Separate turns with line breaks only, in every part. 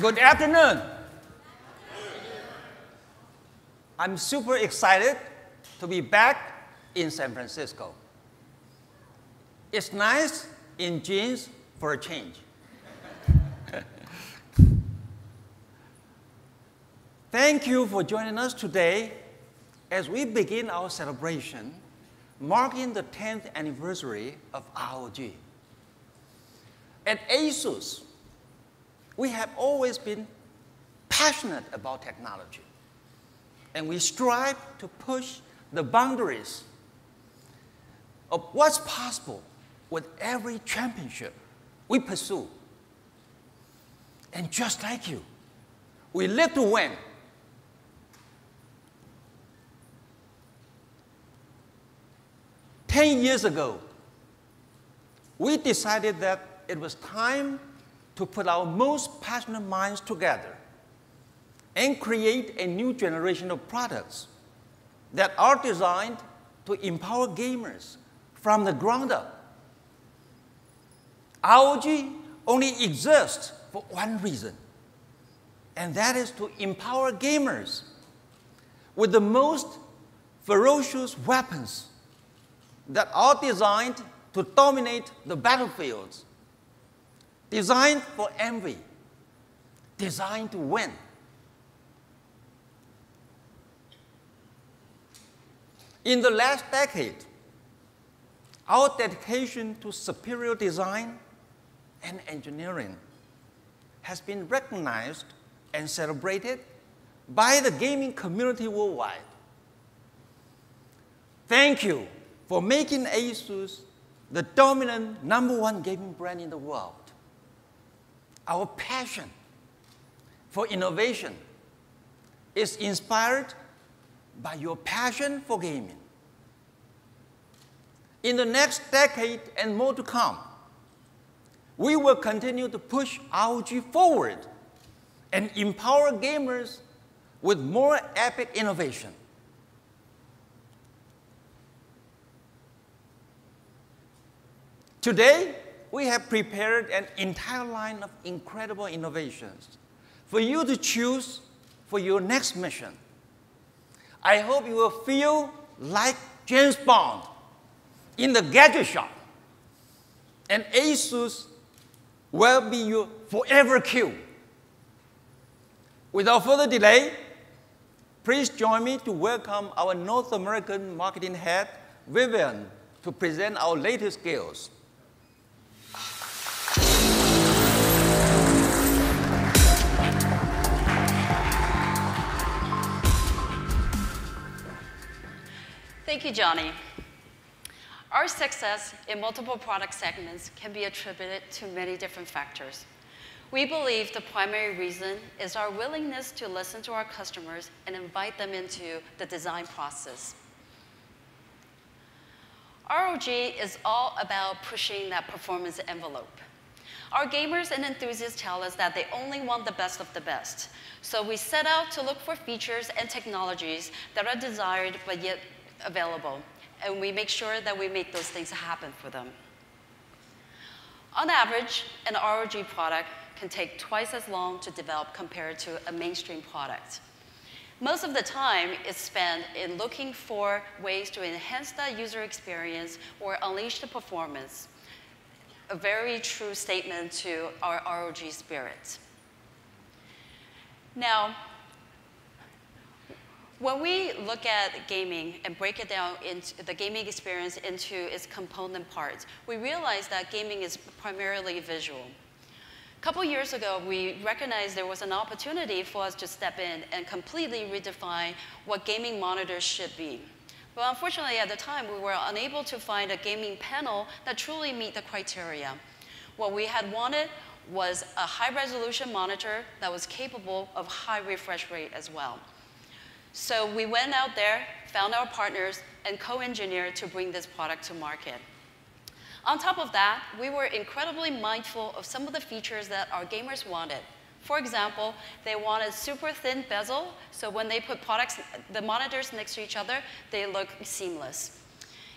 Good afternoon. I'm super excited to be back in San Francisco. It's nice in jeans for a change. Thank you for joining us today as we begin our celebration marking the 10th anniversary of ROG. At ASUS, we have always been passionate about technology, and we strive to push the boundaries of what's possible with every championship we pursue. And just like you, we live to win. Ten years ago, we decided that it was time to put our most passionate minds together and create a new generation of products that are designed to empower gamers from the ground up. ROG only exists for one reason, and that is to empower gamers with the most ferocious weapons that are designed to dominate the battlefields, designed for envy, designed to win. In the last decade, our dedication to superior design and engineering has been recognized and celebrated by the gaming community worldwide. Thank you for making ASUS the dominant #1 gaming brand in the world. Our passion for innovation is inspired by your passion for gaming. In the next decade and more to come, we will continue to push ROG forward and empower gamers with more epic innovation. Today, we have prepared an entire line of incredible innovations for you to choose for your next mission. I hope you will feel like James Bond in the gadget shop, and ASUS will be your forever cue. Without further delay, please join me to welcome our North American marketing head, Vivian, to present our latest skills.
Thank you, Johnny. Our success in multiple product segments can be attributed to many different factors. We believe the primary reason is our willingness to listen to our customers and invite them into the design process. ROG is all about pushing that performance envelope. Our gamers and enthusiasts tell us that they only want the best of the best. So we set out to look for features and technologies that are desired but yet available, and we make sure that we make those things happen for them. On average, an ROG product can take twice as long to develop compared to a mainstream product. Most of the time is spent in looking for ways to enhance that user experience or unleash the performance. A very true statement to our ROG spirit. Now, when we look at gaming and break it down into the gaming experience into its component parts, we realize that gaming is primarily visual. A couple years ago, we recognized there was an opportunity for us to step in and completely redefine what gaming monitors should be. But unfortunately, at the time, we were unable to find a gaming panel that truly meet the criteria. What we had wanted was a high-resolution monitor that was capable of high refresh rate as well. So we went out there, found our partners, and co-engineered to bring this product to market. On top of that, we were incredibly mindful of some of the features that our gamers wanted. For example, they wanted super thin bezel, so when they put the monitors next to each other, they look seamless.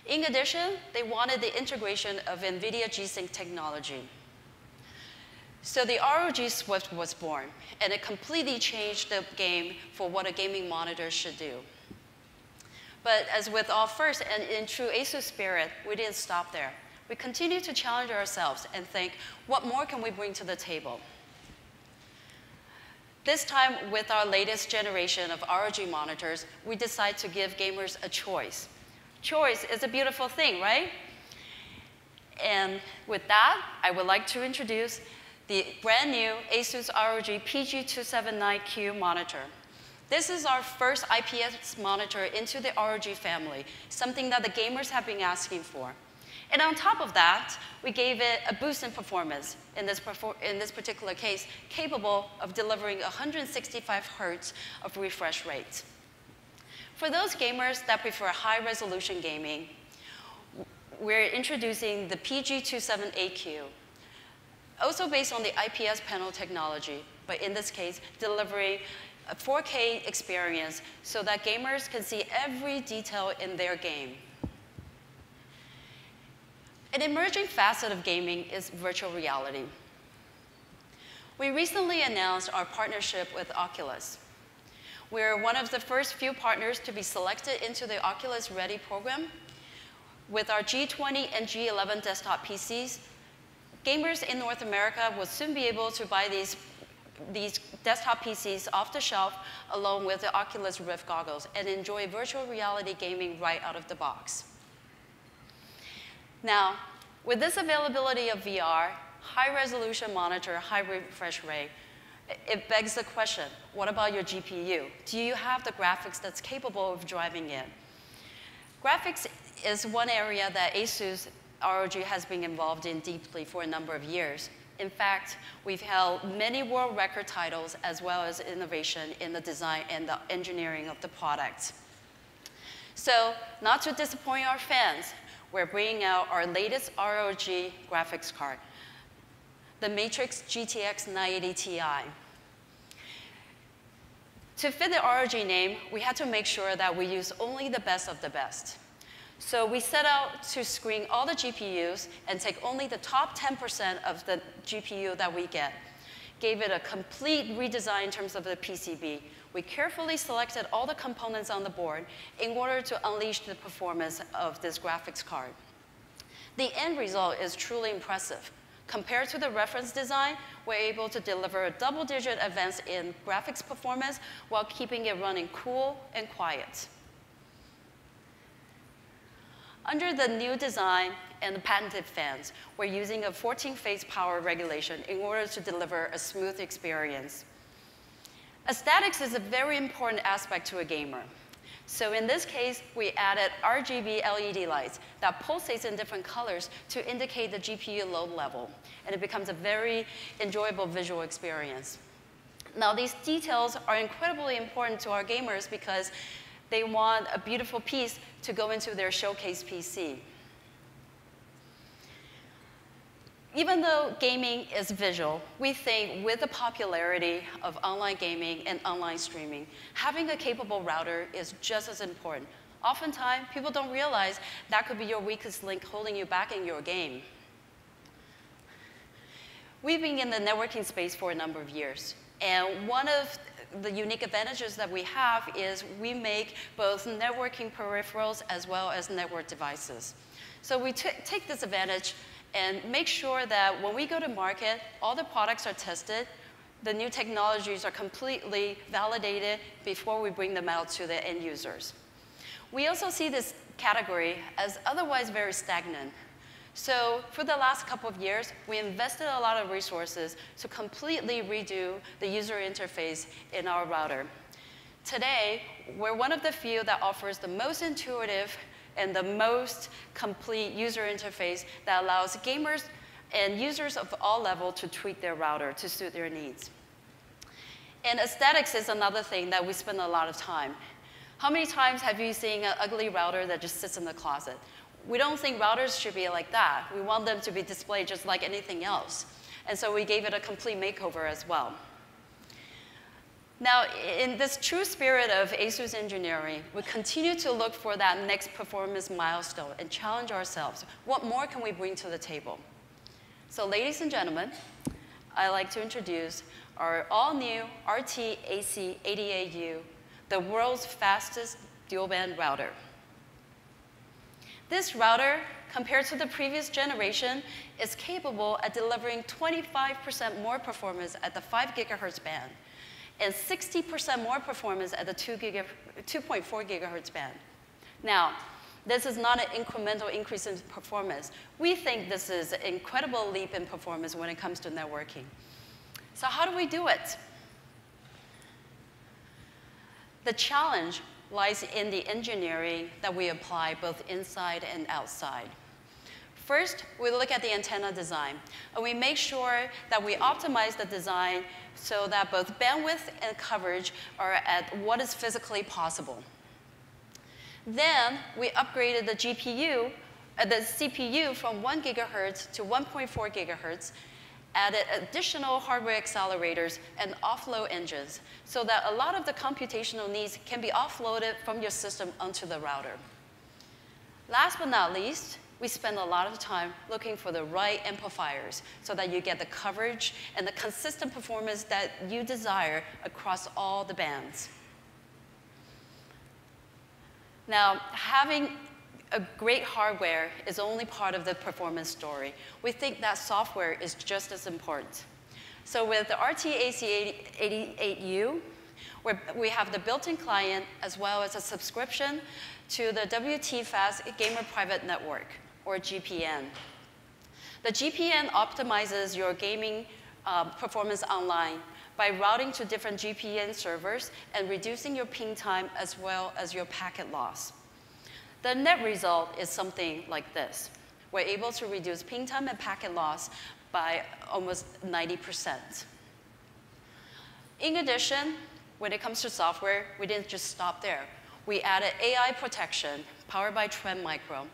In addition, they wanted the integration of NVIDIA G-Sync technology. So the ROG Swift was born, and it completely changed the game for what a gaming monitor should do. But as with all first, and in true ASUS spirit, we didn't stop there. We continued to challenge ourselves and think, what more can we bring to the table? This time, with our latest generation of ROG monitors, we decided to give gamers a choice. Choice is a beautiful thing, right? And with that, I would like to introduce the brand new ASUS ROG PG279Q monitor. This is our first IPS monitor into the ROG family, something that the gamers have been asking for. And on top of that, we gave it a boost in performance, in this particular case, capable of delivering 165 Hertz of refresh rate. For those gamers that prefer high-resolution gaming, we're introducing the PG278Q, also based on the IPS panel technology, but in this case, delivering a 4K experience so that gamers can see every detail in their game. An emerging facet of gaming is virtual reality. We recently announced our partnership with Oculus. We're one of the first few partners to be selected into the Oculus Ready program. With our G20 and G11 desktop PCs, gamers in North America will soon be able to buy these desktop PCs off the shelf along with the Oculus Rift goggles and enjoy virtual reality gaming right out of the box. Now, with this availability of VR, high-resolution monitor, high refresh rate, it begs the question, what about your GPU? Do you have the graphics that's capable of driving it? Graphics is one area that ASUS ROG has been involved in deeply for a number of years. In fact, we've held many world record titles as well as innovation in the design and the engineering of the product. So, not to disappoint our fans, we're bringing out our latest ROG graphics card, the Matrix GTX 980 Ti. To fit the ROG name, we had to make sure that we use only the best of the best. So we set out to screen all the GPUs and take only the top 10% of the GPU that we get. Gave it a complete redesign in terms of the PCB. We carefully selected all the components on the board in order to unleash the performance of this graphics card. The end result is truly impressive. Compared to the reference design, we're able to deliver a double-digit advance in graphics performance while keeping it running cool and quiet. Under the new design and the patented fans, we're using a 14-phase power regulation in order to deliver a smooth experience. Aesthetics is a very important aspect to a gamer. So in this case, we added RGB LED lights that pulsates in different colors to indicate the GPU load level, and it becomes a very enjoyable visual experience. Now, these details are incredibly important to our gamers because they want a beautiful piece to go into their showcase PC. Even though gaming is visual, we think with the popularity of online gaming and online streaming, having a capable router is just as important. Oftentimes, people don't realize that could be your weakest link holding you back in your game. We've been in the networking space for a number of years, and one of the unique advantages that we have is we make both networking peripherals as well as network devices. So we take this advantage and make sure that when we go to market, all the products are tested, the new technologies are completely validated before we bring them out to the end users. We also see this category as otherwise very stagnant. So for the last couple of years, we invested a lot of resources to completely redo the user interface in our router. Today, we're one of the few that offers the most intuitive and the most complete user interface that allows gamers and users of all levels to tweak their router to suit their needs. And aesthetics is another thing that we spend a lot of time. How many times have you seen an ugly router that just sits in the closet? We don't think routers should be like that. We want them to be displayed just like anything else. And so we gave it a complete makeover as well. Now, in this true spirit of ASUS engineering, we continue to look for that next performance milestone and challenge ourselves. What more can we bring to the table? So ladies and gentlemen, I'd like to introduce our all-new RT-AC88U, the world's fastest dual-band router. This router, compared to the previous generation, is capable at delivering 25% more performance at the 5 gigahertz band and 60% more performance at the 2.4 gigahertz band. Now, this is not an incremental increase in performance. We think this is an incredible leap in performance when it comes to networking. So how do we do it? The challenge lies in the engineering that we apply both inside and outside. First, we look at the antenna design, and we make sure that we optimize the design so that both bandwidth and coverage are at what is physically possible. Then, we upgraded the CPU from 1 gigahertz to 1.4 gigahertz, added additional hardware accelerators and offload engines so that a lot of the computational needs can be offloaded from your system onto the router. Last but not least, we spend a lot of time looking for the right amplifiers so that you get the coverage and the consistent performance that you desire across all the bands. Now, having a great hardware is only part of the performance story. We think that software is just as important. So with the RT-AC88U, we have the built-in client as well as a subscription to the WT-Fast Gamer Private Network, or GPN. The GPN optimizes your gaming performance online by routing to different GPN servers and reducing your ping time as well as your packet loss. The net result is something like this. We're able to reduce ping time and packet loss by almost 90%. In addition, when it comes to software, we didn't just stop there. We added AI protection powered by Trend Micro.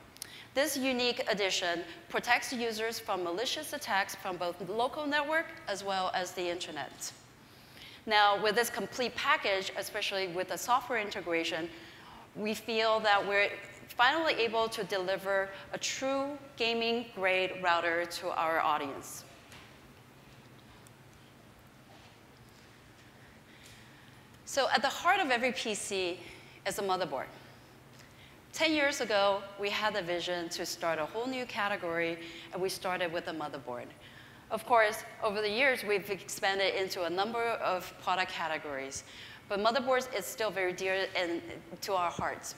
This unique addition protects users from malicious attacks from both the local network as well as the internet. Now, with this complete package, especially with the software integration, we feel that we're finally able to deliver a true gaming-grade router to our audience. So at the heart of every PC is a motherboard. 10 years ago, we had the vision to start a whole new category, and we started with a motherboard. Of course, over the years, we've expanded into a number of product categories, but motherboards is still very dear to our hearts.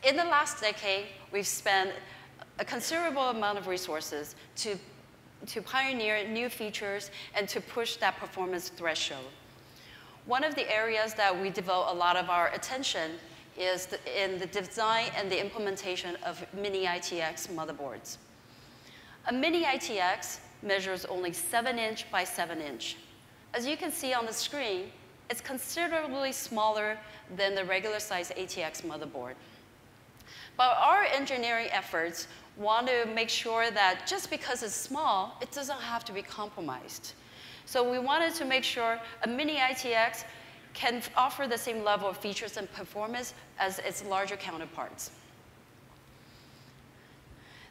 In the last decade, we've spent a considerable amount of resources to pioneer new features and to push that performance threshold. One of the areas that we devote a lot of our attention is in the design and the implementation of mini ITX motherboards. A mini ITX measures only 7-inch by 7-inch. As you can see on the screen, it's considerably smaller than the regular size ATX motherboard. But our engineering efforts want to make sure that just because it's small, it doesn't have to be compromised. So we wanted to make sure a mini ITX can offer the same level of features and performance as its larger counterparts.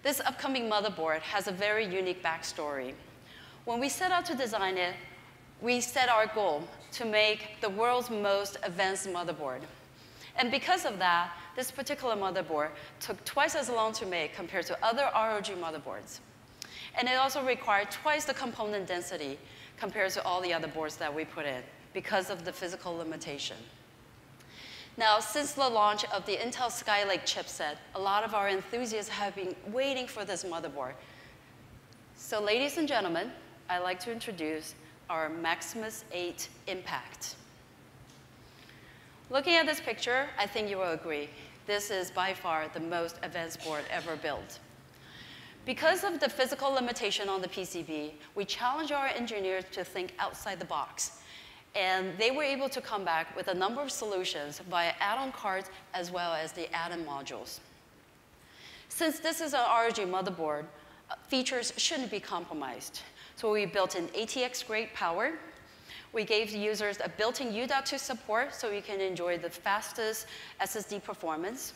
This upcoming motherboard has a very unique backstory. When we set out to design it, we set our goal to make the world's most advanced motherboard. And because of that, this particular motherboard took twice as long to make compared to other ROG motherboards. And it also required twice the component density compared to all the other boards that we put in because of the physical limitation. Now, since the launch of the Intel Skylake chipset, a lot of our enthusiasts have been waiting for this motherboard. So ladies and gentlemen, I'd like to introduce our Maximus 8 Impact. Looking at this picture, I think you will agree. This is by far the most advanced board ever built. Because of the physical limitation on the PCB, we challenged our engineers to think outside the box. And they were able to come back with a number of solutions via add-on cards as well as the add-in modules. Since this is an ROG motherboard, features shouldn't be compromised. So we built in ATX-grade power. We gave users a built-in U.2 support so you can enjoy the fastest SSD performance.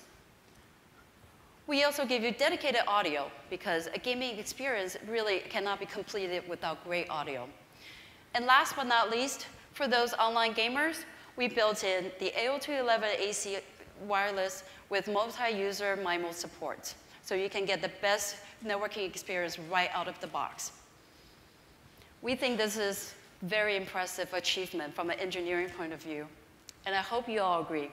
We also give you dedicated audio because a gaming experience really cannot be completed without great audio. And last but not least, for those online gamers, we built in the AO211 AC wireless with multi-user MIMO support. So you can get the best networking experience right out of the box. We think this is very impressive achievement from an engineering point of view, and I hope you all agree.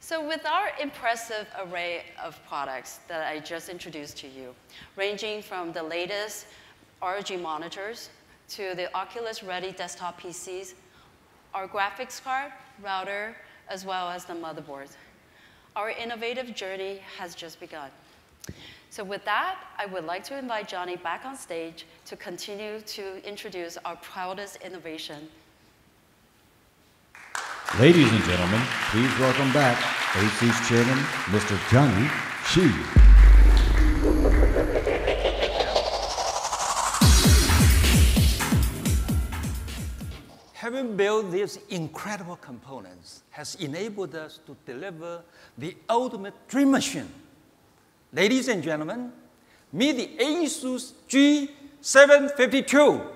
So with our impressive array of products that I just introduced to you, ranging from the latest ROG monitors to the Oculus-ready desktop PCs, our graphics card, router, as well as the motherboard, our innovative journey has just begun. So with that, I would like to invite Johnny back on stage to continue to introduce our proudest innovation.
Ladies and gentlemen, please welcome back ASUS Chairman, Mr. Johnny SHIH.
Having built these incredible components has enabled us to deliver the ultimate dream machine. Ladies and gentlemen, meet the ASUS G752.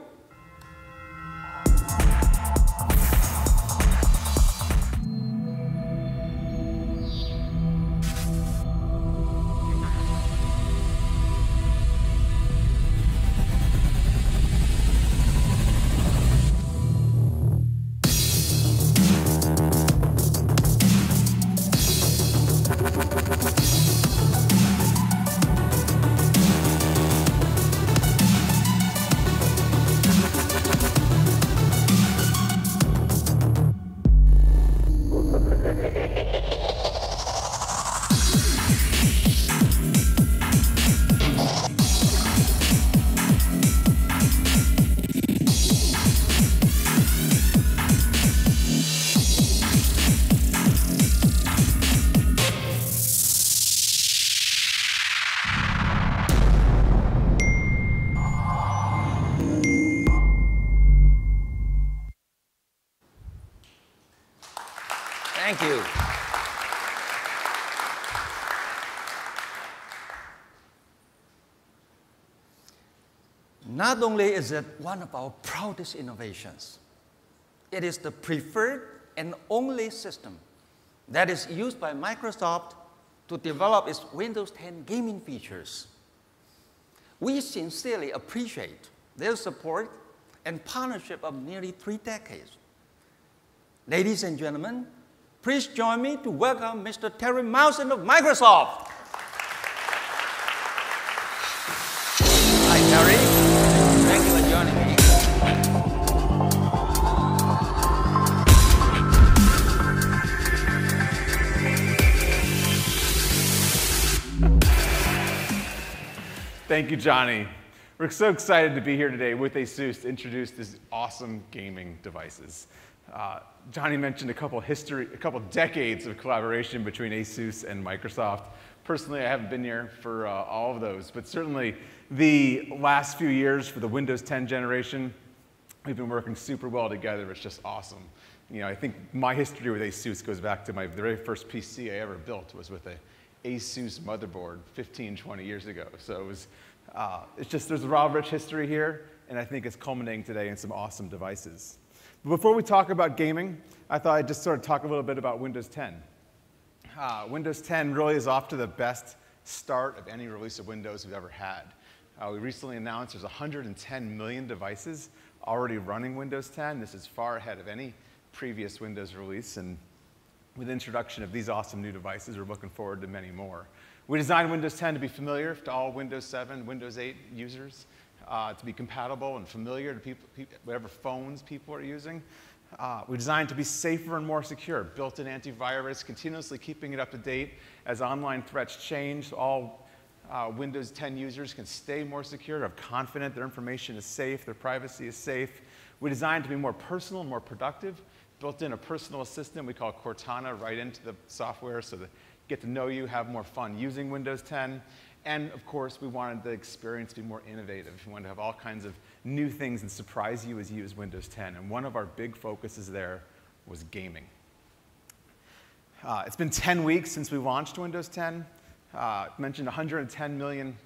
Thank you. Not only is it one of our proudest innovations, it is the preferred and only system that is used by Microsoft to develop its Windows 10 gaming features. We sincerely appreciate their support and partnership of nearly 3 decades. Ladies and gentlemen, please join me to welcome Mr. Terry Mousen of Microsoft. Hi, Terry. Thank you for joining me.
Thank you, Johnny. We're so excited to be here today with ASUS to introduce these awesome gaming devices. Johnny mentioned a couple decades of collaboration between ASUS and Microsoft. Personally, I haven't been here for all of those, but certainly the last few years for the Windows 10 generation, we've been working super well together. It's just awesome. You know, I think my history with ASUS goes back to the very first PC I ever built was with a ASUS motherboard 15, 20 years ago. So it was, it's just, there's a raw, rich history here, and I think it's culminating today in some awesome devices. But before we talk about gaming, I thought I'd just sort of talk a little bit about Windows 10. Windows 10 really is off to the best start of any release of Windows we've ever had. We recently announced there's 110 million devices already running Windows 10. This is far ahead of any previous Windows release, and with the introduction of these awesome new devices, we're looking forward to many more. We designed Windows 10 to be familiar to all Windows 7, Windows 8 users, to be compatible and familiar to whatever phones people are using. We designed to be safer and more secure, built-in antivirus, continuously keeping it up to date as online threats change. All Windows 10 users can stay more secure, are confident their information is safe, their privacy is safe. We designed to be more personal and more productive, built in a personal assistant we call Cortana right into the software so that get to know you, have more fun using Windows 10. And of course, we wanted the experience to be more innovative. We wanted to have all kinds of new things and surprise you as you use Windows 10. And one of our big focuses there was gaming. It's been 10 weeks since we launched Windows 10. Mentioned 110 million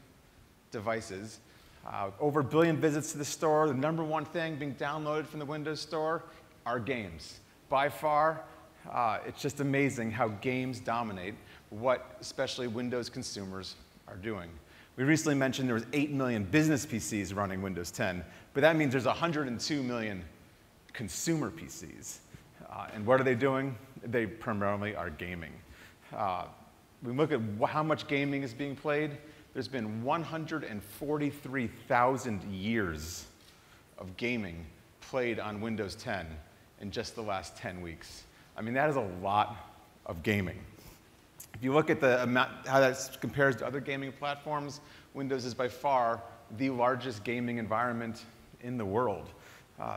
devices. Over a billion visits to the store. The #1 thing being downloaded from the Windows Store are games. By far, it's just amazing how games dominate what especially Windows consumers are doing. We recently mentioned there was 8 million business PCs running Windows 10, but that means there's 102 million consumer PCs. And what are they doing? They primarily are gaming. We look at how much gaming is being played. There's been 143,000 years of gaming played on Windows 10 in just the last 10 weeks. I mean, that is a lot of gaming. If you look at the amount, how that compares to other gaming platforms, Windows is by far the largest gaming environment in the world.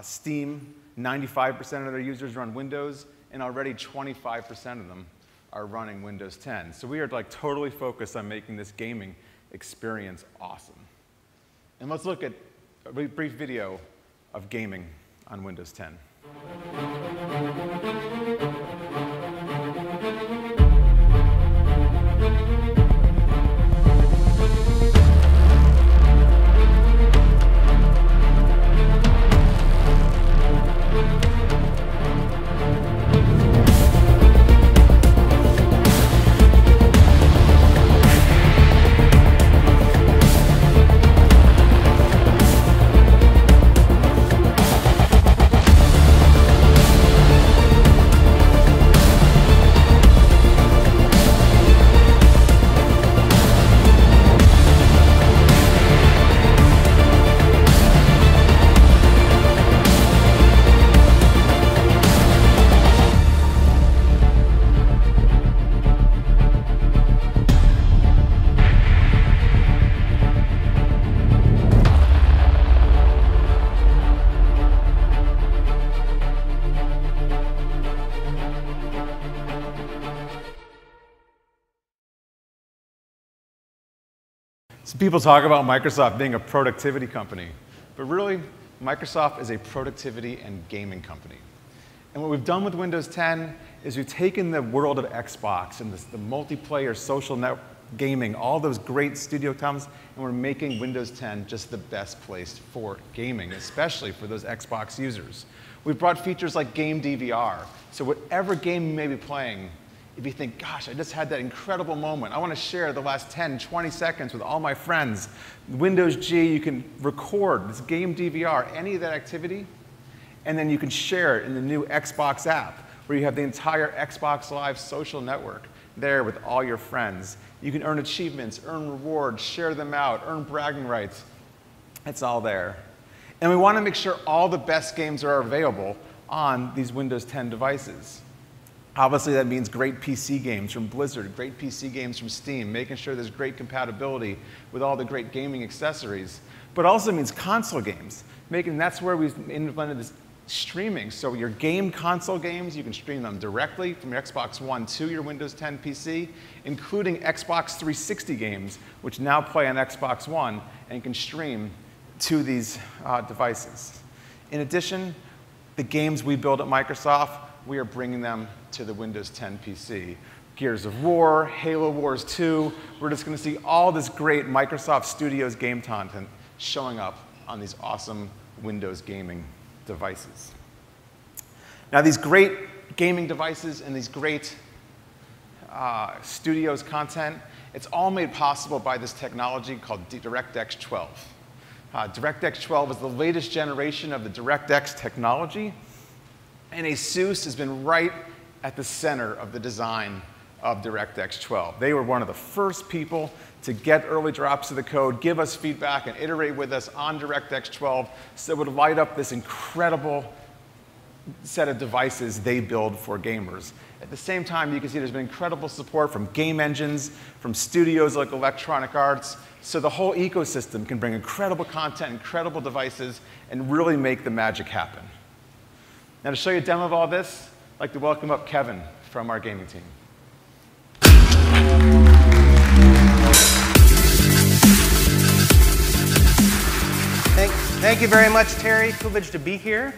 Steam, 95% of their users run Windows, and already 25% of them are running Windows 10. So we are like totally focused on making this gaming experience awesome. And let's look at a brief video of gaming on Windows 10. So people talk about Microsoft being a productivity company, but really, Microsoft is a productivity and gaming company. And what we've done with Windows 10 is we've taken the world of Xbox and the multiplayer social net gaming, all those great studio titles, and we're making Windows 10 just the best place for gaming, especially for those Xbox users. We've brought features like Game DVR, so whatever game you may be playing, if you think, gosh, I just had that incredible moment, I want to share the last 10, 20 seconds with all my friends. Windows G, you can record this Game DVR, any of that activity, and then you can share it in the new Xbox app, where you have the entire Xbox Live social network there with all your friends. You can earn achievements, earn rewards, share them out, earn bragging rights. It's all there. And we want to make sure all the best games are available on these Windows 10 devices. Obviously, that means great PC games from Blizzard, great PC games from Steam, making sure there's great compatibility with all the great gaming accessories. But also means console games, that's where we've implemented this streaming. So your game console games, you can stream them directly from your Xbox One to your Windows 10 PC, including Xbox 360 games, which now play on Xbox One and can stream to these devices. In addition, the games we build at Microsoft, we are bringing them to the Windows 10 PC. Gears of War, Halo Wars 2, we're just going to see all this great Microsoft Studios game content showing up on these awesome Windows gaming devices. Now, these great gaming devices and these great Studios content, it's all made possible by this technology called DirectX 12. DirectX 12 is the latest generation of the DirectX technology, and ASUS has been right at the center of the design of DirectX 12. They were one of the first people to get early drops of the code, give us feedback, and iterate with us on DirectX 12 so it would light up this incredible set of devices they build for gamers. At the same time, you can see there's been incredible support from game engines, from studios like Electronic Arts, so the whole ecosystem can bring incredible content, incredible devices, and really make the magic happen. Now, to show you a demo of all this, I'd like to welcome up Kevin from our gaming team.
Thank you very much, Terry. Privileged to be here.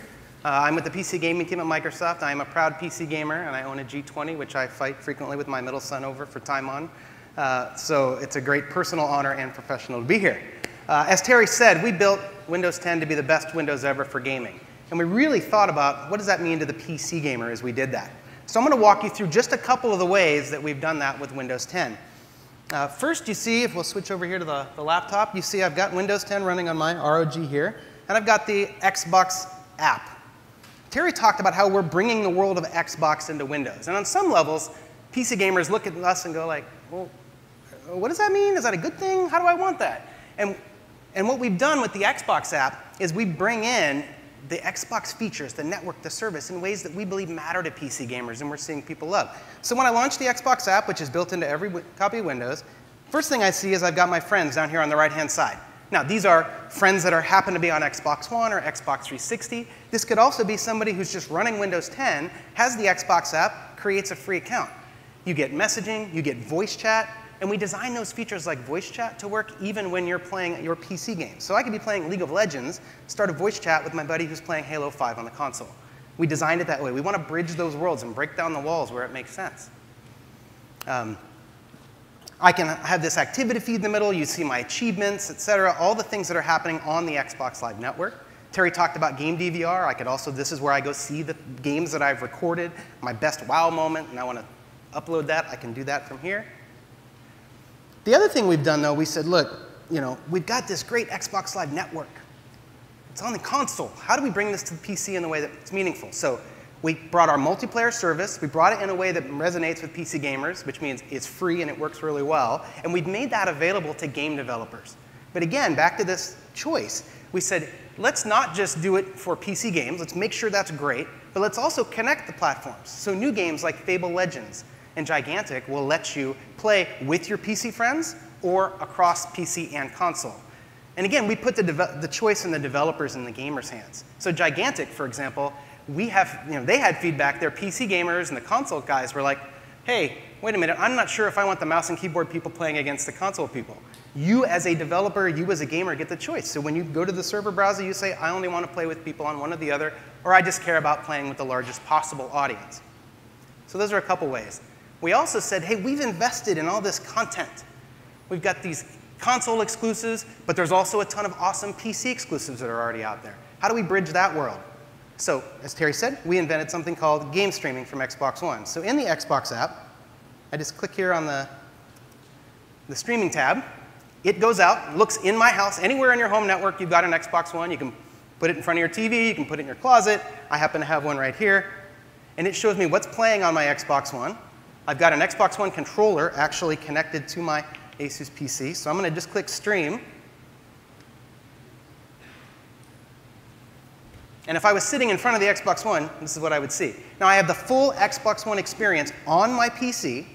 I'm with the PC gaming team at Microsoft. I am a proud PC gamer, and I own a G20, which I fight frequently with my middle son over for time on. So it's a great personal honor and professional to be here. As Terry said, we built Windows 10 to be the best Windows ever for gaming. And we really thought about what does that mean to the PC gamer as we did that. So I'm going to walk you through just a couple of the ways that we've done that with Windows 10. First, you see, if we'll switch over here to the laptop, you see I've got Windows 10 running on my ROG here, and I've got the Xbox app. Terry talked about how we're bringing the world of Xbox into Windows. And on some levels, PC gamers look at us and go like, well, what does that mean? Is that a good thing? How do I want that? And what we've done with the Xbox app is we bring in the Xbox features, the network, the service, in ways that we believe matter to PC gamers and we're seeing people love. So when I launch the Xbox app, which is built into every copy of Windows, first thing I see is I've got my friends down here on the right-hand side. Now, these are friends that happen to be on Xbox One or Xbox 360. This could also be somebody who's just running Windows 10, has the Xbox app, creates a free account. You get messaging, you get voice chat, and we design those features like voice chat to work even when you're playing your PC games. So I could be playing League of Legends, start a voice chat with my buddy who's playing Halo 5 on the console. We designed it that way. We want to bridge those worlds and break down the walls where it makes sense. I can have this activity feed in the middle. You see my achievements, et cetera, all the things that are happening on the Xbox Live network. Terry talked about game DVR. I could also, this is where I go see the games that I've recorded, my best wow moment, and I want to upload that. I can do that from here. The other thing we've done, though, we said, look, we've got this great Xbox Live network. It's on the console. How do we bring this to the PC in a way that's meaningful? So we brought our multiplayer service. We brought it in a way that resonates with PC gamers, which means it's free and it works really well. And we've made that available to game developers. But again, back to this choice, we said, let's not just do it for PC games. Let's make sure that's great. But let's also connect the platforms. So new games like Fable Legends and Gigantic will let you play with your PC friends or across PC and console. And again, we put the choice in the developers and the gamers' hands. So Gigantic, for example, they had feedback. Their PC gamers and the console guys were like, hey, wait a minute, I'm not sure if I want the mouse and keyboard people playing against the console people. You as a developer, you as a gamer get the choice. So when you go to the server browser, you say, I only want to play with people on one or the other, or I just care about playing with the largest possible audience. So those are a couple ways. We also said, hey, we've invested in all this content. We've got these console exclusives, but there's also a ton of awesome PC exclusives that are already out there. How do we bridge that world? So, as Terry said, we invented something called game streaming from Xbox One. So in the Xbox app, I just click here on the streaming tab. It goes out, looks in my house. Anywhere in your home network, you've got an Xbox One. You can put it in front of your TV. You can put it in your closet. I happen to have one right here. And it shows me what's playing on my Xbox One. I've got an Xbox One controller actually connected to my ASUS PC. So I'm going to just click Stream. And if I was sitting in front of the Xbox One, this is what I would see. Now, I have the full Xbox One experience on my PC.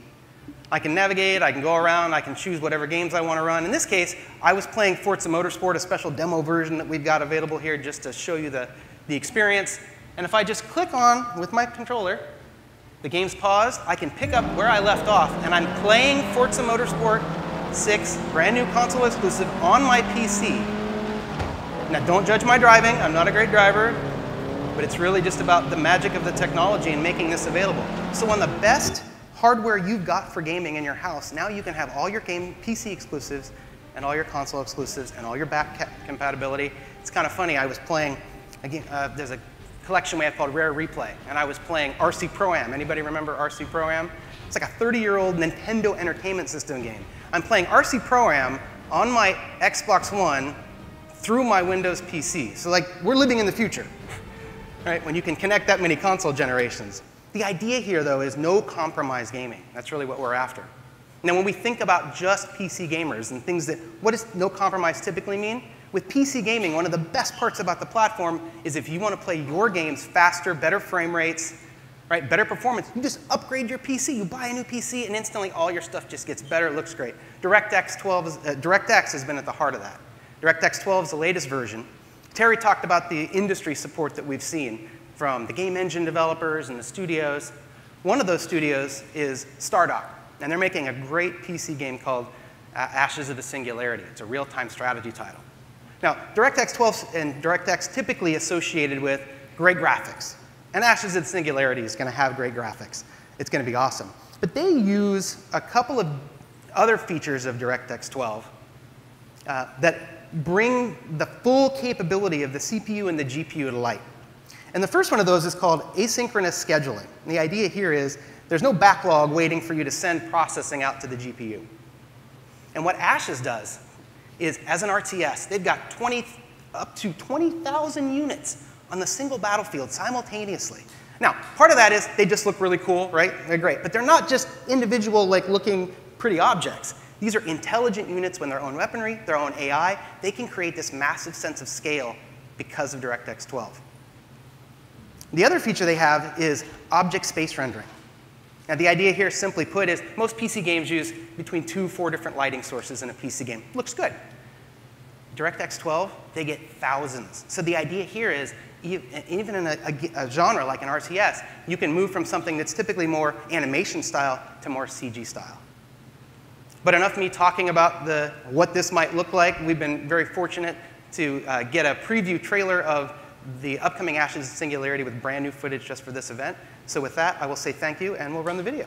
I can navigate, I can go around, I can choose whatever games I want to run. In this case, I was playing Forza Motorsport, a special demo version that we've got available here just to show you the experience. And if I just click on with my controller, the game's paused, I can pick up where I left off, and I'm playing Forza Motorsport 6, brand new console exclusive, on my PC. Now, don't judge my driving. I'm not a great driver. But it's really just about the magic of the technology and making this available. So on the best hardware you've got for gaming in your house, now you can have all your PC exclusives and all your console exclusives and all your back compatibility. It's kind of funny. I was playing, again, there's a collection we have called Rare Replay. And I was playing RC Pro-Am. Anybody remember RC Pro-Am? It's like a 30-year-old Nintendo Entertainment System game. I'm playing RC Pro-Am on my Xbox One through my Windows PC. So like, we're living in the future, right? When you can connect that many console generations. The idea here, though, is no compromise gaming. That's really what we're after. Now, when we think about just PC gamers and things that, what does no compromise typically mean? With PC gaming, one of the best parts about the platform is if you want to play your games faster, better frame rates, right, better performance, you just upgrade your PC. You buy a new PC, and instantly all your stuff just gets better. It looks great. DirectX has been at the heart of that. DirectX 12 is the latest version. Terry talked about the industry support that we've seen from the game engine developers and the studios. One of those studios is Stardock, and they're making a great PC game called Ashes of the Singularity. It's a real-time strategy title. Now, DirectX 12 and DirectX typically associated with great graphics. And ASUS Singularity is going to have great graphics. It's going to be awesome. But they use a couple of other features of DirectX 12 that bring the full capability of the CPU and the GPU to light. And the first one of those is called asynchronous scheduling. And the idea here is there's no backlog waiting for you to send processing out to the GPU. And what ASUS does is, as an RTS, they've got up to 20,000 units on the single battlefield simultaneously. Now, part of that is they just look really cool, right? They're great. But they're not just individual, like, looking pretty objects. These are intelligent units with their own weaponry, their own AI. They can create this massive sense of scale because of DirectX 12. The other feature they have is object space rendering. Now, the idea here, simply put, is most PC games use between 4 different lighting sources in a PC game. Looks good. DirectX 12, they get thousands. So the idea here is, even in a genre like an RTS, you can move from something that's typically more animation style to more CG style. But enough of me talking about what this might look like. We've been very fortunate to get a preview trailer of the upcoming ASUS Singularity with brand new footage just for this event. So with that, I will say thank you, and we'll run the video.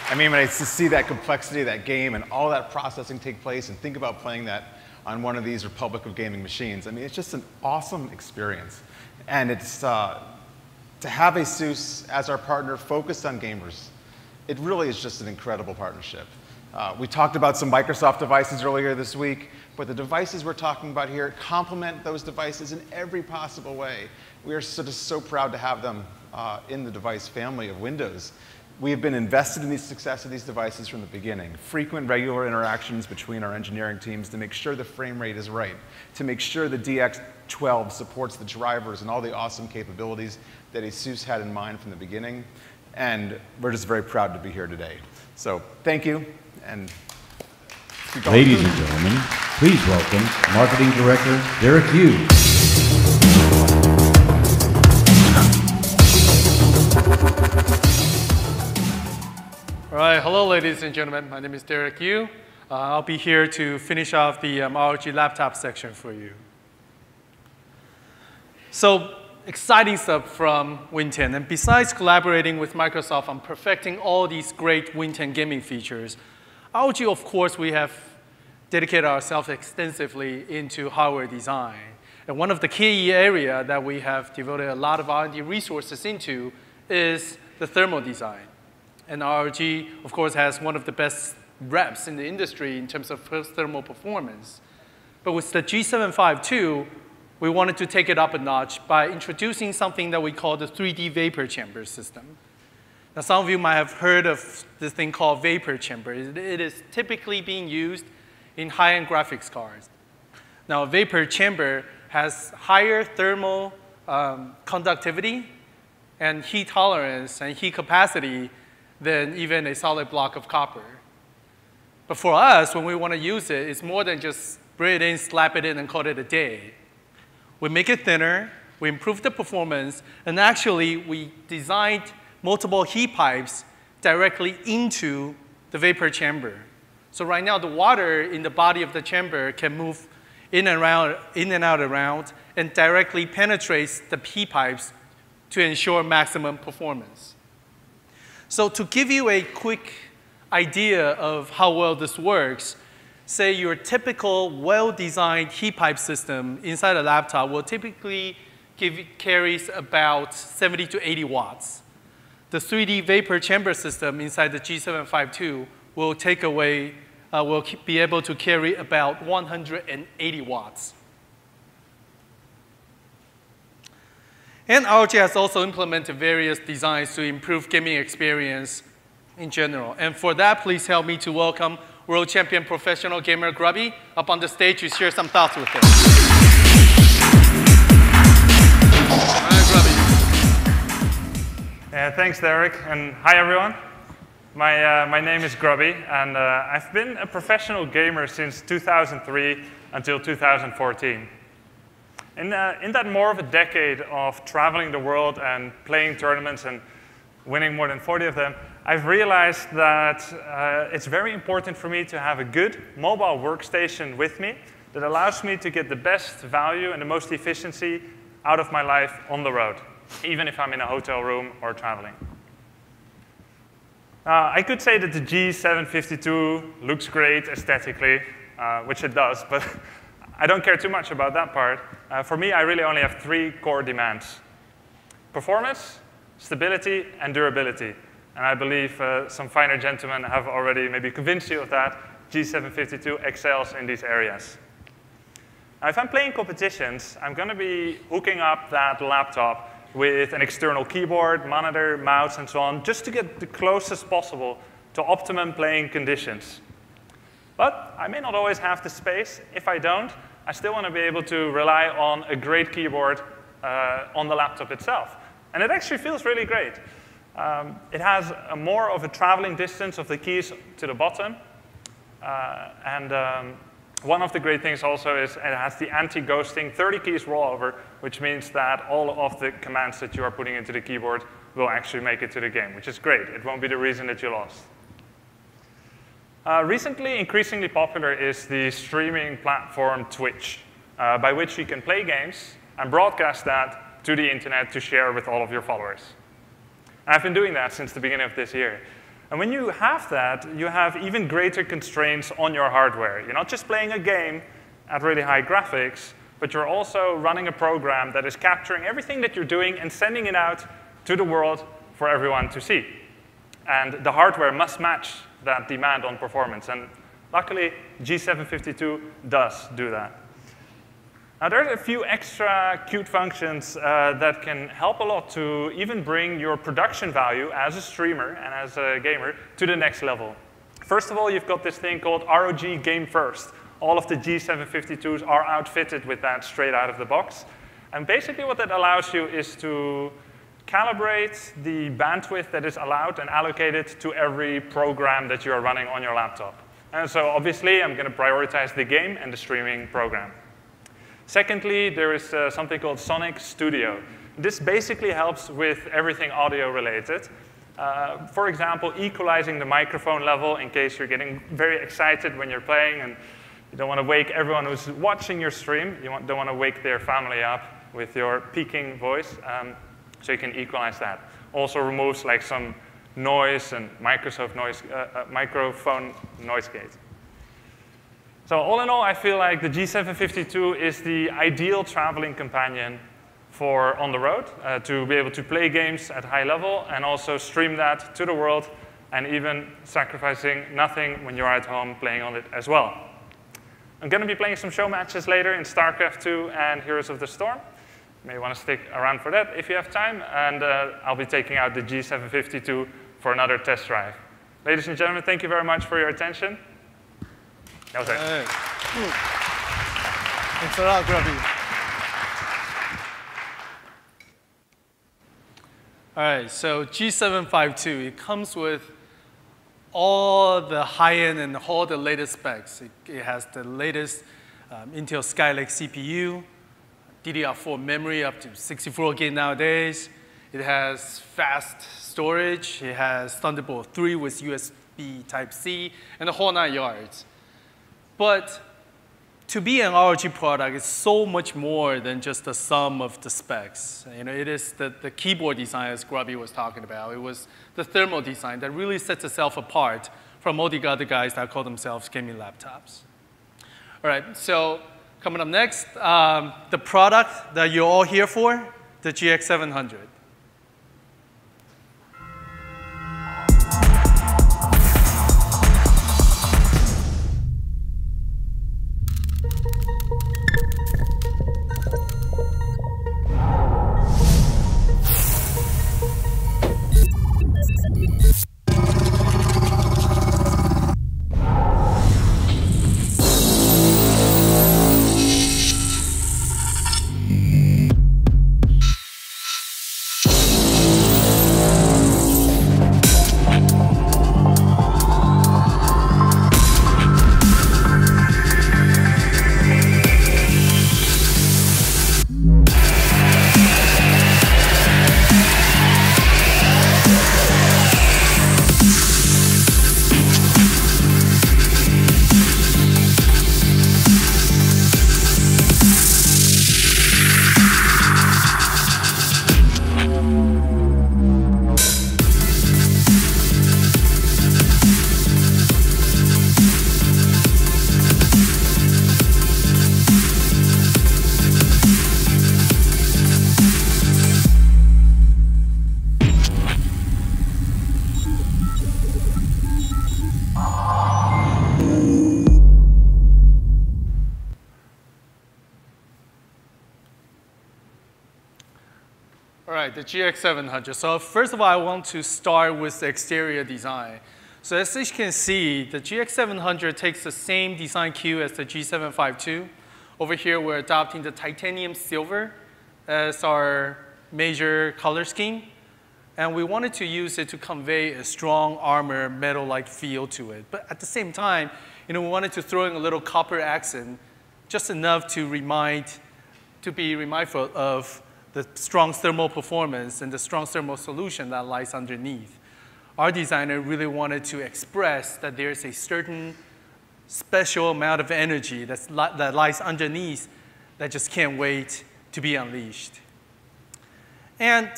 I mean, when I see that complexity of that game and all that processing take place and think about playing that on one of these Republic of Gaming machines, I mean, it's just an awesome experience. And it's, to have ASUS as our partner focused on gamers, it really is just an incredible partnership. We talked about some Microsoft devices earlier this week, but the devices we're talking about here complement those devices in every possible way. We are just so proud to have them in the device family of Windows. We have been invested in the success of these devices from the beginning. Frequent, regular interactions between our engineering teams to make sure the frame rate is right, to make sure the DX12 supports the drivers and all the awesome capabilities that ASUS had in mind from the beginning. And we're just very proud to be here today. So thank you. And
ladies and gentlemen, please welcome Marketing Director Derek Hughes.
All right, hello, ladies and gentlemen. My name is Derek Yu. I'll be here to finish off the ROG laptop section for you. So, exciting stuff from Win 10. And besides collaborating with Microsoft on perfecting all these great Win 10 gaming features, ROG, of course, we have dedicated ourselves extensively into hardware design. And one of the key areas that we have devoted a lot of R&D resources into is the thermal design. And ROG, of course, has one of the best reps in the industry in terms of thermal performance. But with the G752, we wanted to take it up a notch by introducing something that we call the 3D vapor chamber system. Now, some of you might have heard of this thing called vapor chamber. It is typically being used in high-end graphics cards. Now, a vapor chamber has higher thermal conductivity and heat tolerance and heat capacity than even a solid block of copper. But for us, when we want to use it, it's more than just bring it in, slap it in, and call it a day. We make it thinner, we improve the performance, and actually we designed multiple heat pipes directly into the vapor chamber. So right now, the water in the body of the chamber can move in and out around, and directly penetrates the heat pipes to ensure maximum performance. So to give you a quick idea of how well this works, say your typical well-designed heat pipe system inside a laptop will typically carries about 70 to 80 watts. The 3D vapor chamber system inside the G752 will be able to carry about 180 watts. And ROG has also implemented various designs to improve gaming experience in general. And for that, please help me to welcome world champion professional gamer Grubby up on the stage to share some thoughts with us. All right, Grubby.
Thanks, Derek, and hi, everyone. My name is Grubby, and I've been a professional gamer since 2003 until 2014. In that more of a decade of traveling the world and playing tournaments and winning more than 40 of them, I've realized that it's very important for me to have a good mobile workstation with me that allows me to get the best value and the most efficiency out of my life on the road, even if I'm in a hotel room or traveling. I could say that the G752 looks great aesthetically, which it does, but I don't care too much about that part. For me, I really only have 3 core demands: performance, stability, and durability. And I believe some finer gentlemen have already maybe convinced you of that. G752 excels in these areas. Now, if I'm playing competitions, I'm going to be hooking up that laptop with an external keyboard, monitor, mouse, and so on, just to get the closest possible to optimum playing conditions. But I may not always have the space. If I don't, I still want to be able to rely on a great keyboard on the laptop itself. And it actually feels really great. It has more of a traveling distance of the keys to the bottom. One of the great things also is it has the anti-ghosting 30 keys rollover, which means that all of the commands that you are putting into the keyboard will actually make it to the game, which is great. It won't be the reason that you lost. Recently, increasingly popular is the streaming platform Twitch, by which you can play games and broadcast that to the internet to share with all of your followers. I've been doing that since the beginning of this year. And when you have that, you have even greater constraints on your hardware. You're not just playing a game at really high graphics, but you're also running a program that is capturing everything that you're doing and sending it out to the world for everyone to see. And the hardware must match that demand on performance. And luckily, G752 does do that. Now, there are a few extra cute functions that can help a lot to even bring your production value as a streamer and as a gamer to the next level. First of all, you've got this thing called ROG Game First. All of the G752s are outfitted with that straight out of the box. And basically what that allows you is to calibrate the bandwidth that is allowed and allocated to every program that you are running on your laptop. And so obviously, I'm going to prioritize the game and the streaming program. Secondly, there is something called Sonic Studio. This basically helps with everything audio related. For example, equalizing the microphone level in case you're getting very excited when you're playing and you don't want to wake everyone who's watching your stream. You don't want to wake their family up with your peaking voice. So you can equalize that. Also removes like some noise and microphone noise gate. So all in all, I feel like the G752 is the ideal traveling companion for on the road, to be able to play games at high level and also stream that to the world, and even sacrificing nothing when you're at home playing on it as well. I'm going to be playing some show matches later in StarCraft 2 and Heroes of the Storm. You may want to stick around for that if you have time, and I'll be taking out the G752 for another test drive. Ladies and gentlemen, thank you very much for your attention. That was it.
Hey. Thanks a lot, Grubby. All right, so G752, it comes with all the high-end and all the latest specs. It has the latest Intel Skylake CPU, DDR4 memory up to 64 gig nowadays. It has fast storage. It has Thunderbolt 3 with USB Type-C, and the whole 9 yards. But to be an ROG product, it's so much more than just the sum of the specs. It is the keyboard design, as Grubby was talking about. It was the thermal design that really sets itself apart from all the other guys that call themselves gaming laptops. All right, so coming up next, the product that you're all here for, the GX700. The GX700. So first of all, I want to start with the exterior design. So as you can see, the GX700 takes the same design cue as the G752. Over here, we're adopting the titanium silver as our major color scheme. And we wanted to use it to convey a strong armor, metal-like feel to it. But at the same time, we wanted to throw in a little copper accent, just enough to be mindful of the strong thermal performance and the strong thermal solution that lies underneath. Our designer really wanted to express that there's a certain special amount of energy that lies underneath that just can't wait to be unleashed. And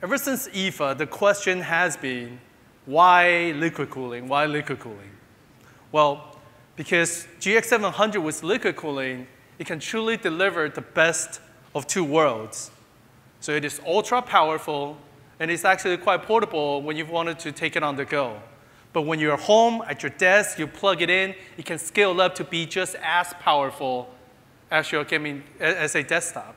ever since IFA, the question has been, why liquid cooling? Why liquid cooling? Well, because GX700 with liquid cooling, it can truly deliver the best of two worlds. So it is ultra powerful, and it's actually quite portable when you wanted to take it on the go. But when you're home, at your desk, you plug it in, it can scale up to be just as powerful as a desktop.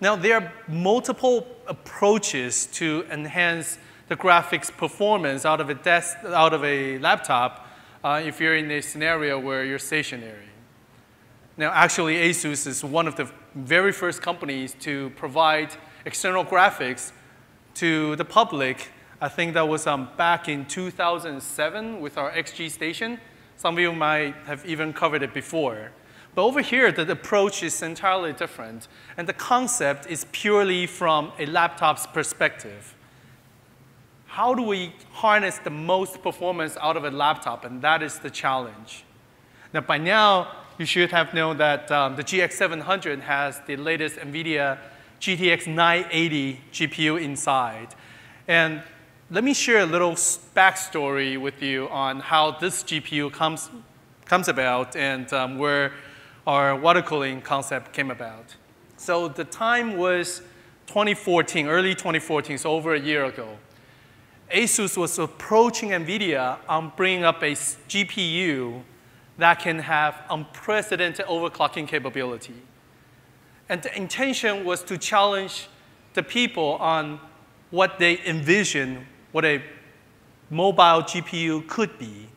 Now, there are multiple approaches to enhance the graphics performance out of a laptop if you're in a scenario where you're stationary. Now, actually, ASUS is one of the very first companies to provide external graphics to the public. I think that was back in 2007 with our XG station. Some of you might have even covered it before. But over here, the approach is entirely different. And the concept is purely from a laptop's perspective. How do we harness the most performance out of a laptop? And that is the challenge. Now, by now, you should have known that the GX700 has the latest NVIDIA GTX 980 GPU inside. And let me share a little backstory with you on how this GPU comes about and where our water cooling concept came about. So the time was 2014, early 2014, so over a year ago. ASUS was approaching NVIDIA on bringing up a GPU that can have unprecedented overclocking capability. And the intention was to challenge the people on what they envision what a mobile GPU could be.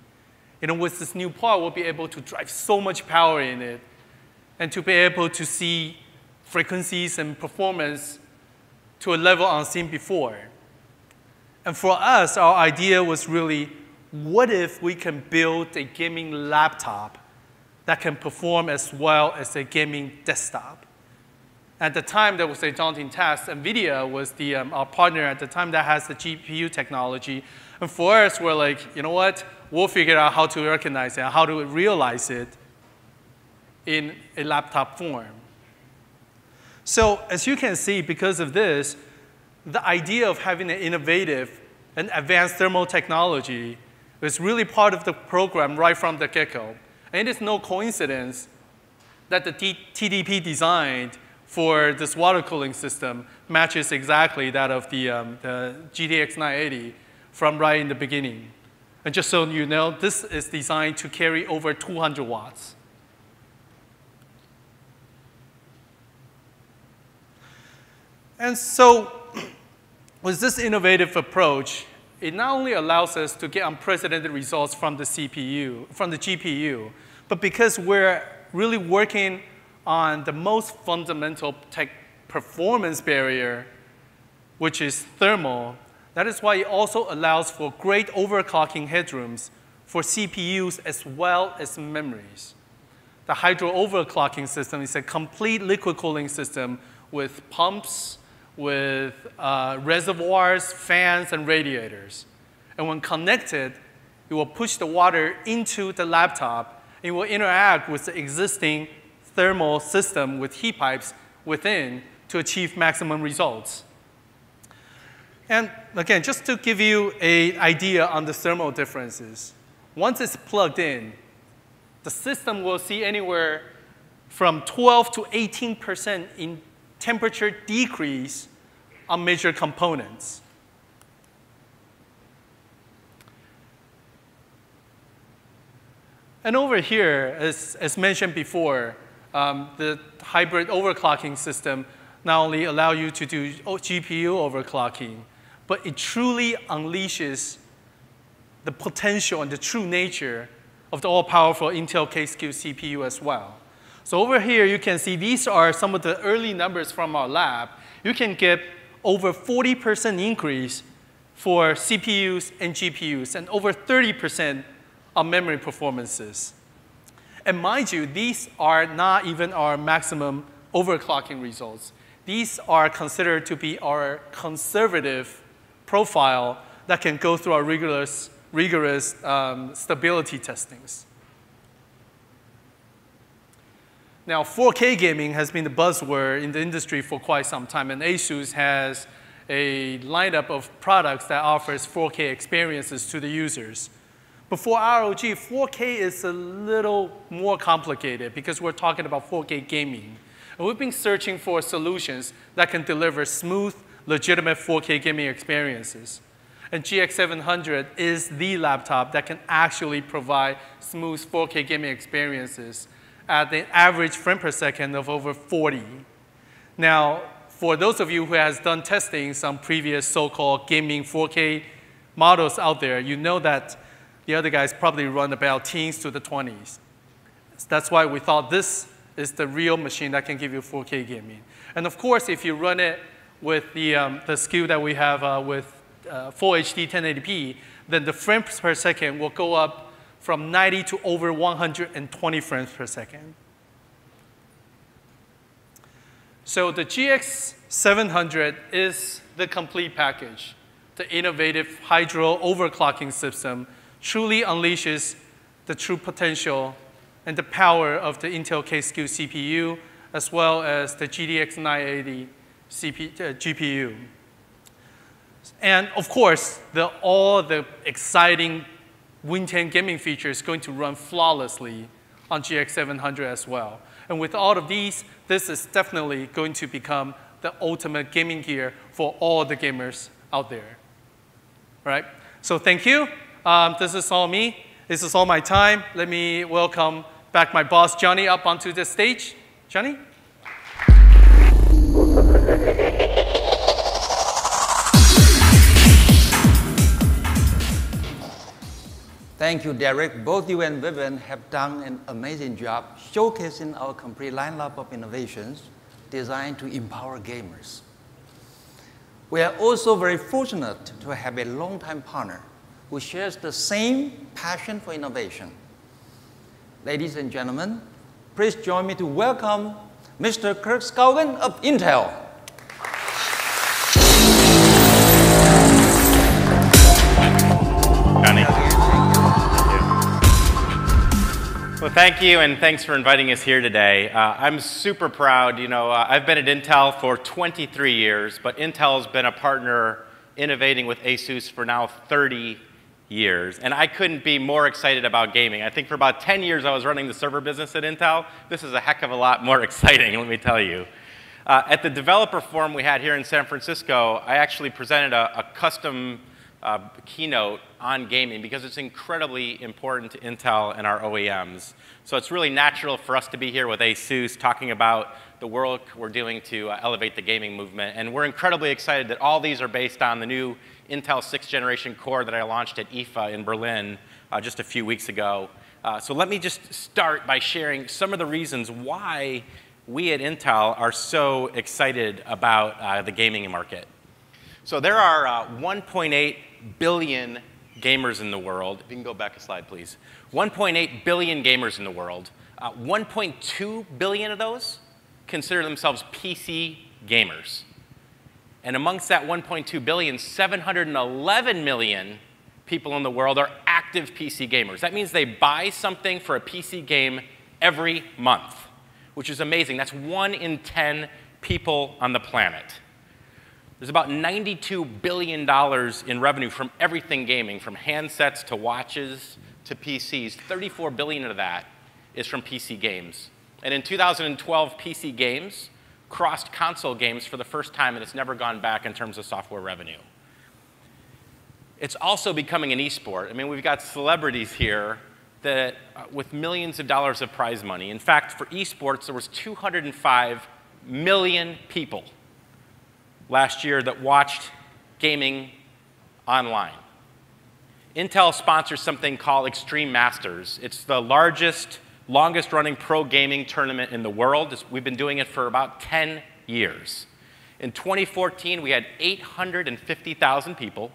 With this new part, we'll be able to drive so much power in it and to be able to see frequencies and performance to a level unseen before. And for us, our idea was really, what if we can build a gaming laptop that can perform as well as a gaming desktop? At the time, that was a daunting task. NVIDIA was our partner at the time that has the GPU technology. And for us, we're like, you know what? We'll figure out how to recognize it, how to realize it. in a laptop form. So as you can see, because of this, the idea of having an innovative and advanced thermal technology is really part of the program right from the get-go. And it's no coincidence that the TDP designed for this water cooling system matches exactly that of the GTX 980 from right in the beginning. And just so you know, this is designed to carry over 200 watts. And so with this innovative approach, it not only allows us to get unprecedented results from the GPU, but because we're really working on the most fundamental tech performance barrier, which is thermal, that is why it also allows for great overclocking headrooms for CPUs as well as memories. The hydro overclocking system is a complete liquid cooling system with pumps, with reservoirs, fans, and radiators. And when connected, it will push the water into the laptop. It will interact with the existing thermal system with heat pipes within to achieve maximum results. And again, just to give you an idea on the thermal differences, once it's plugged in, the system will see anywhere from 12 to 18% in temperature decrease on major components. And over here, as mentioned before, the hybrid overclocking system not only allows you to do GPU overclocking, but it truly unleashes the potential and the true nature of the all-powerful Intel K-SKU CPU as well. So over here, you can see these are some of the early numbers from our lab. You can get over 40% increase for CPUs and GPUs, and over 30% on memory performances. And mind you, these are not even our maximum overclocking results. These are considered to be our conservative profile that can go through our rigorous stability testings. Now, 4K gaming has been the buzzword in the industry for quite some time, and ASUS has a lineup of products that offers 4K experiences to the users. But for ROG, 4K is a little more complicated because we're talking about 4K gaming. And we've been searching for solutions that can deliver smooth, legitimate 4K gaming experiences. And GX700 is the laptop that can actually provide smooth 4K gaming experiences at the average frame per second of over 40. Now, for those of you who has done testing some previous so-called gaming 4K models out there, you know that the other guys probably run about teens to the 20s. That's why we thought this is the real machine that can give you 4K gaming. And of course, if you run it with the SKU that we have with Full HD 1080p, then the frames per second will go up from 90 to over 120 frames per second. So the GX700 is the complete package. The innovative hydro overclocking system truly unleashes the true potential and the power of the Intel K-SKU CPU, as well as the GTX 980 GPU. And of course, all the exciting Win 10 gaming features going to run flawlessly on GX700 as well. And with all of these, this is definitely going to become the ultimate gaming gear for all the gamers out there. All right? So thank you. This is all me. This is all my time. Let me welcome back my boss, Johnny, up onto the stage. Johnny?
Thank you, Derek. Both you and Vivian have done an amazing job showcasing our complete lineup of innovations designed to empower gamers. We are also very fortunate to have a longtime partner who shares the same passion for innovation. Ladies and gentlemen, please join me to welcome Mr. Kirk Skaugen of Intel.
Johnny.
Well, thank you, and thanks for inviting us here today. I'm super proud. You know, I've been at Intel for 23 years, but Intel's been a partner innovating with ASUS for now 30 years, and I couldn't be more excited about gaming. I think for about 10 years I was running the server business at Intel. This is a heck of a lot more exciting, let me tell you. At the developer forum we had here in San Francisco, I actually presented a custom keynote on gaming because it's incredibly important to Intel and our OEMs. So it's really natural for us to be here with ASUS talking about the work we're doing to elevate the gaming movement. And we're incredibly excited that all these are based on the new Intel 6th generation core that I launched at IFA in Berlin just a few weeks ago. So let me just start by sharing some of the reasons why we at Intel are so excited about the gaming market. So there are 1.8 billion gamers in the world. If you can go back a slide, please. 1.8 billion gamers in the world. 1.2 billion of those consider themselves PC gamers. And amongst that 1.2 billion, 711 million people in the world are active PC gamers. That means they buy something for a PC game every month, which is amazing. That's 1 in 10 people on the planet. There's about $92 billion in revenue from everything gaming, from handsets to watches to PCs. 34 billion of that is from PC games. And in 2012, PC games crossed console games for the first time, and it's never gone back in terms of software revenue. It's also becoming an e-sport. I mean, we've got celebrities here that, with millions of dollars of prize money. In fact, for esports, there was 205 million people last year that watched gaming online. Intel sponsors something called Extreme Masters. It's the largest, longest-running pro gaming tournament in the world. We've been doing it for about 10 years. In 2014, we had 850,000 people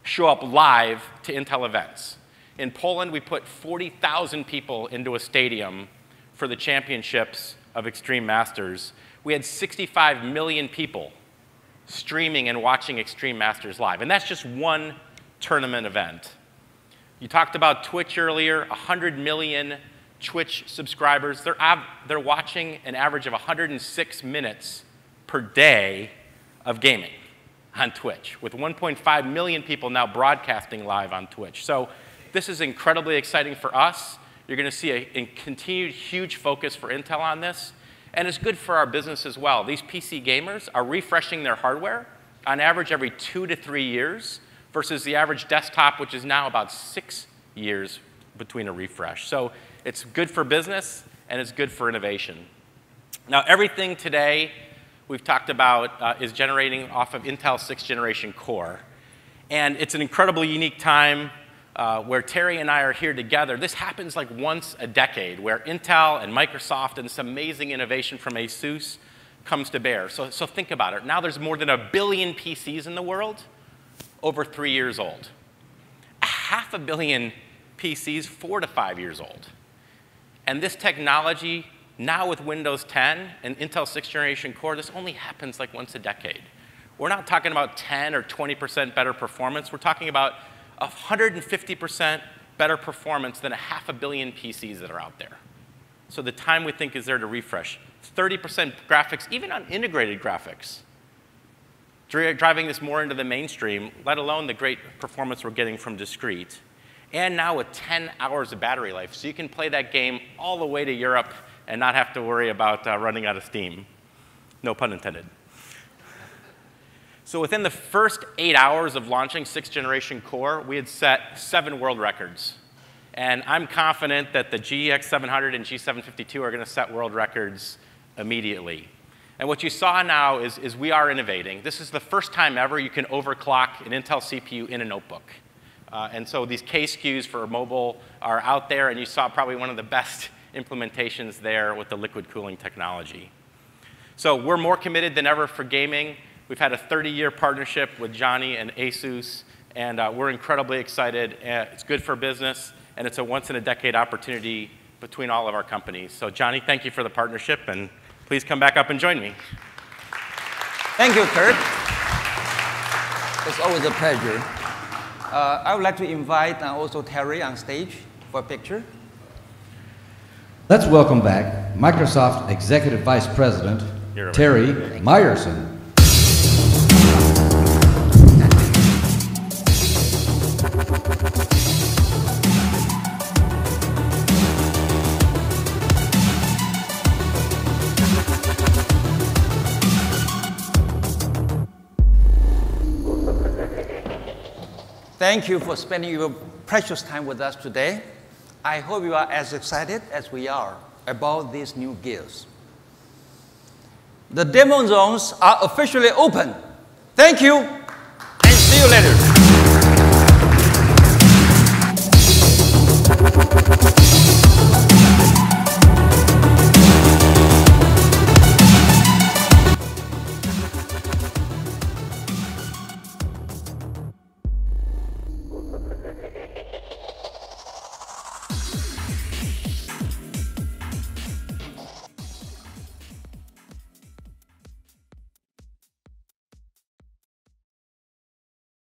show up live to Intel events. In Poland, we put 40,000 people into a stadium for the championships of Extreme Masters. We had 65 million people streaming and watching Extreme Masters live. And that's just one tournament event. You talked about Twitch earlier, 100 million Twitch subscribers. They're watching an average of 106 minutes per day of gaming on Twitch, with 1.5 million people now broadcasting live on Twitch. So this is incredibly exciting for us. You're going to see a continued huge focus for Intel on this. And it's good for our business as well. These PC gamers are refreshing their hardware on average every 2 to 3 years versus the average desktop, which is now about 6 years between a refresh. So it's good for business, and it's good for innovation. Now, everything today we've talked about is generating off of Intel 6th generation core. And it's an incredibly unique time where Terry and I are here together. This happens like once a decade, where Intel and Microsoft and some amazing innovation from ASUS comes to bear. So think about it. Now there's more than 1 billion PCs in the world over 3 years old. 500 million PCs 4 to 5 years old. And this technology, now with Windows 10 and Intel 6th generation core, this only happens like once a decade. We're not talking about 10 or 20% better performance. We're talking about 150% better performance than 500 million PCs that are out there. So the time we think is there to refresh. 30% graphics, even on integrated graphics, driving this more into the mainstream, let alone the great performance we're getting from discrete. And now with 10 hours of battery life, so you can play that game all the way to Europe and not have to worry about running out of steam. No pun intended. So within the first 8 hours of launching 6th generation core, we had set 7 world records. And I'm confident that the GX 700 and G752 are going to set world records immediately. And what you saw now is we are innovating. This is the first time ever you can overclock an Intel CPU in a notebook. And so these K-SKUs for mobile are out there, and you saw probably one of the best implementations there with the liquid cooling technology. So we're more committed than ever for gaming. We've had a 30-year partnership with Johnny and ASUS, and we're incredibly excited. It's good for business, and it's a once-in-a-decade opportunity between all of our companies. So Johnny, thank you for the partnership, and please come back up and join me.
Thank you, Kurt. It's always a pleasure. I would like to invite also Terry on stage for a picture.
Let's welcome back Microsoft Executive Vice President Terry Myerson.
Thank you for spending your precious time with us today. I hope you are as excited as we are about these new gears. The demo zones are officially open. Thank you, and see you later.